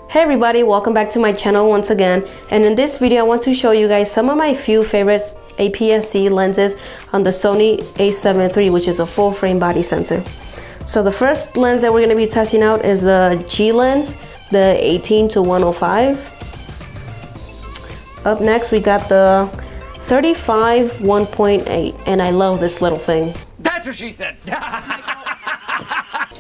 Hey everybody, welcome back to my channel once again, and in this video I want to show you guys some of my few favorite APS-C lenses on the Sony A7III, which is a full frame body sensor. So the first lens that we're going to be testing out is the G lens, the 18-105. Up next we got the 35 1.8, and I love this little thing. That's what she said.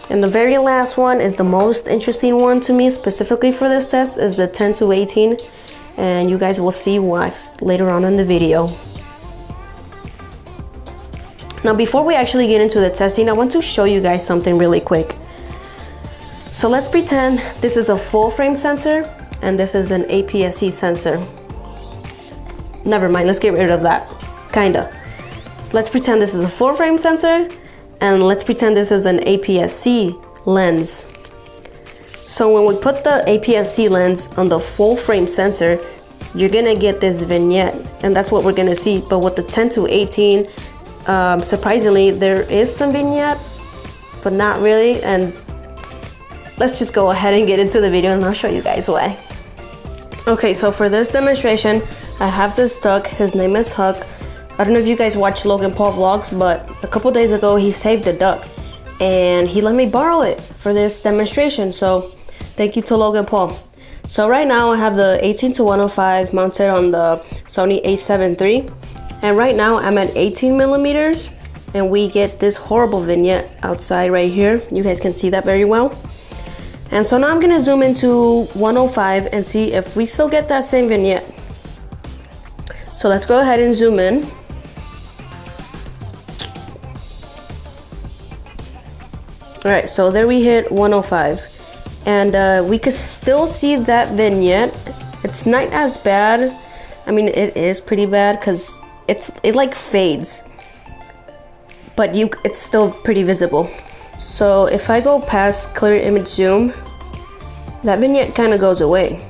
And the very last one is the most interesting one to me, specifically for this test, is the 10-18, and you guys will see why later on in the video. Now before we actually get into the testing, I want to show you guys something really quick. So let's pretend this is a full frame sensor and this is an APS-C sensor. Never mind, let's get rid of that. Kinda. Let's pretend this is a full frame sensor, and let's pretend this is an APS-C lens. So when we put the APS-C lens on the full frame sensor, you're gonna get this vignette, and that's what we're gonna see. But with the 10-18, surprisingly, there is some vignette, but not really. And let's just go ahead and get into the video and I'll show you guys why. Okay, so for this demonstration, I have this duck. His name is Huck. I don't know if you guys watch Logan Paul vlogs, but a couple days ago he saved a duck and he let me borrow it for this demonstration. So thank you to Logan Paul. So right now I have the 18-105 mounted on the Sony A7III, and right now I'm at 18 millimeters, and we get this horrible vignette outside right here. You guys can see that very well. And so now I'm gonna zoom into 105 and see if we still get that same vignette. So let's go ahead and zoom in. All right, so there we hit 105, and we could still see that vignette. It's not as bad. I mean, it is pretty bad because it like fades, but it's still pretty visible. So if I go past clear image zoom, that vignette kind of goes away.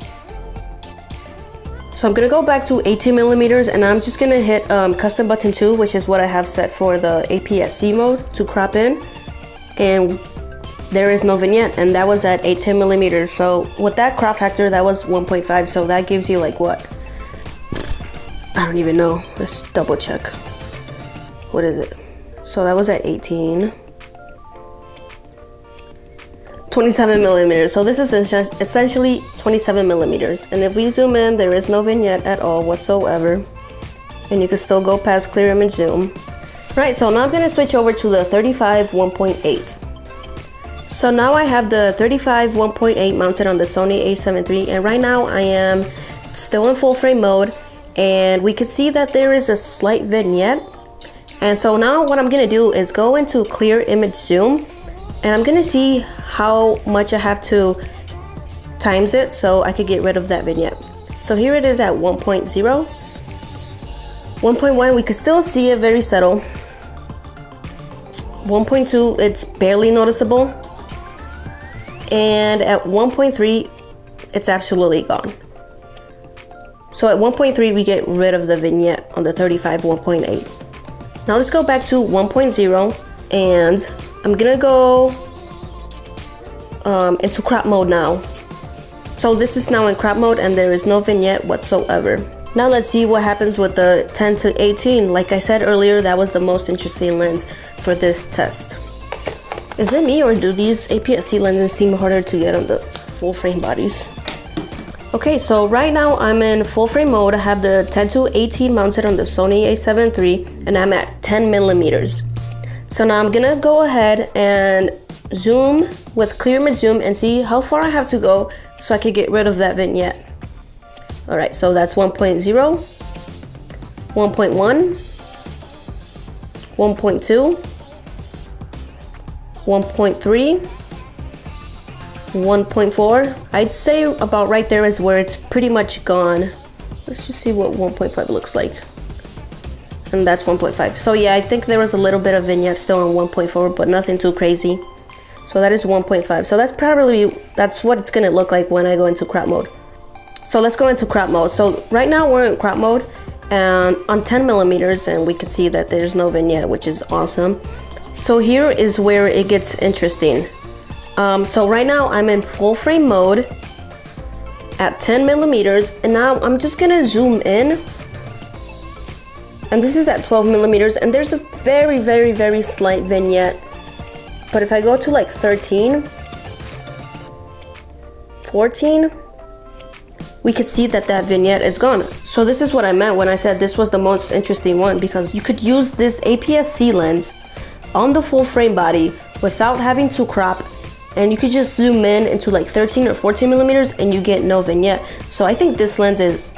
So I'm gonna go back to 18 millimeters, and I'm just gonna hit custom button 2, which is what I have set for the APS-C mode, to crop in. And there is no vignette, and that was at 18 millimeters. So with that crop factor, that was 1.5. So that gives you like what? I don't even know. Let's double check. What is it? So that was at 18. 27 millimeters. So this is essentially 27 millimeters. And if we zoom in, there is no vignette at all whatsoever. And you can still go past clear image zoom. Right, so now I'm gonna switch over to the 35 1.8. So now I have the 35 1.8 mounted on the Sony A7III, and right now I am still in full frame mode, and we can see that there is a slight vignette. And so now what I'm gonna do is go into clear image zoom, and I'm gonna see how much I have to times it so I could get rid of that vignette. So here it is at 1.0. 1.1, we can still see it very subtle. 1.2, it's barely noticeable. And at 1.3, it's absolutely gone. So at 1.3, we get rid of the vignette on the 35 1.8. Now let's go back to 1.0, and I'm gonna go into crop mode now. So this is now in crop mode, and there is no vignette whatsoever. Now let's see what happens with the 10-18. Like I said earlier, that was the most interesting lens for this test. Is it me, or do these APS-C lenses seem harder to get on the full frame bodies? Okay, so right now I'm in full frame mode. I have the 10-18 mounted on the Sony A7III, and I'm at 10 millimeters. So now I'm gonna go ahead and zoom with clear image zoom and see how far I have to go so I could get rid of that vignette. All right, so that's 1.0, 1.1, 1.2, 1.3, 1.4. I'd say about right there is where it's pretty much gone. Let's just see what 1.5 looks like. And that's 1.5. So yeah, I think there was a little bit of vignette still on 1.4, but nothing too crazy. So that is 1.5. So that's what it's gonna look like when I go into crop mode. So let's go into crop mode. So right now we're in crop mode and on 10 millimeters, and we can see that there's no vignette, which is awesome. So here is where it gets interesting. So right now I'm in full frame mode, at 10 millimeters. And now I'm just gonna zoom in. And this is at 12 millimeters, and there's a very, very, very slight vignette. But if I go to like 13, 14, we could see that that vignette is gone. So this is what I meant when I said this was the most interesting one, because you could use this APS-C lens on the full frame body without having to crop, and you could just zoom in into like 13 or 14 millimeters and you get no vignette. So I think this lens is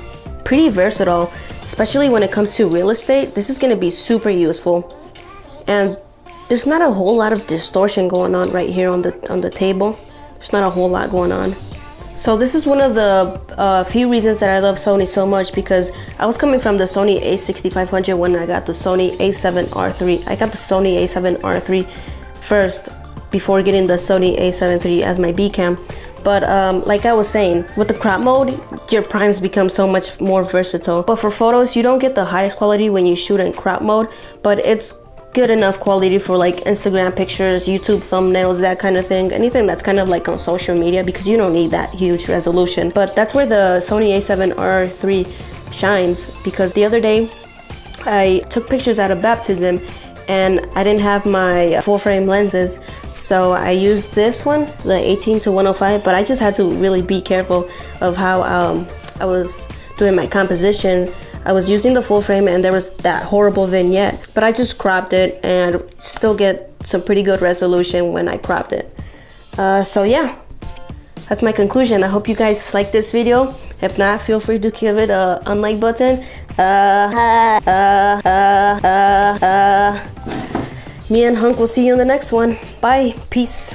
pretty versatile, especially when it comes to real estate. This is gonna be super useful. And there's not a whole lot of distortion going on right here on the table. There's not a whole lot going on. So this is one of the few reasons that I love Sony so much, because I was coming from the Sony a6500 when I got the Sony A7R III. I got the Sony A7R III first before getting the Sony A7III as my B cam. But like I was saying, with the crop mode, your primes become so much more versatile. But for photos, you don't get the highest quality when you shoot in crop mode, but it's good enough quality for like Instagram pictures, YouTube thumbnails, that kind of thing. Anything that's kind of like on social media, because you don't need that huge resolution. But that's where the Sony A7R III shines, because the other day I took pictures at a baptism and I didn't have my full frame lenses, so I used this one, the 18-105, but I just had to really be careful of how I was doing my composition. I was using the full frame and there was that horrible vignette, but I just cropped it and still get some pretty good resolution when I cropped it. So yeah, that's my conclusion. I hope you guys like this video. If not, feel free to give it a unlike button. Me and Hunk will see you in the next one. Bye. Peace.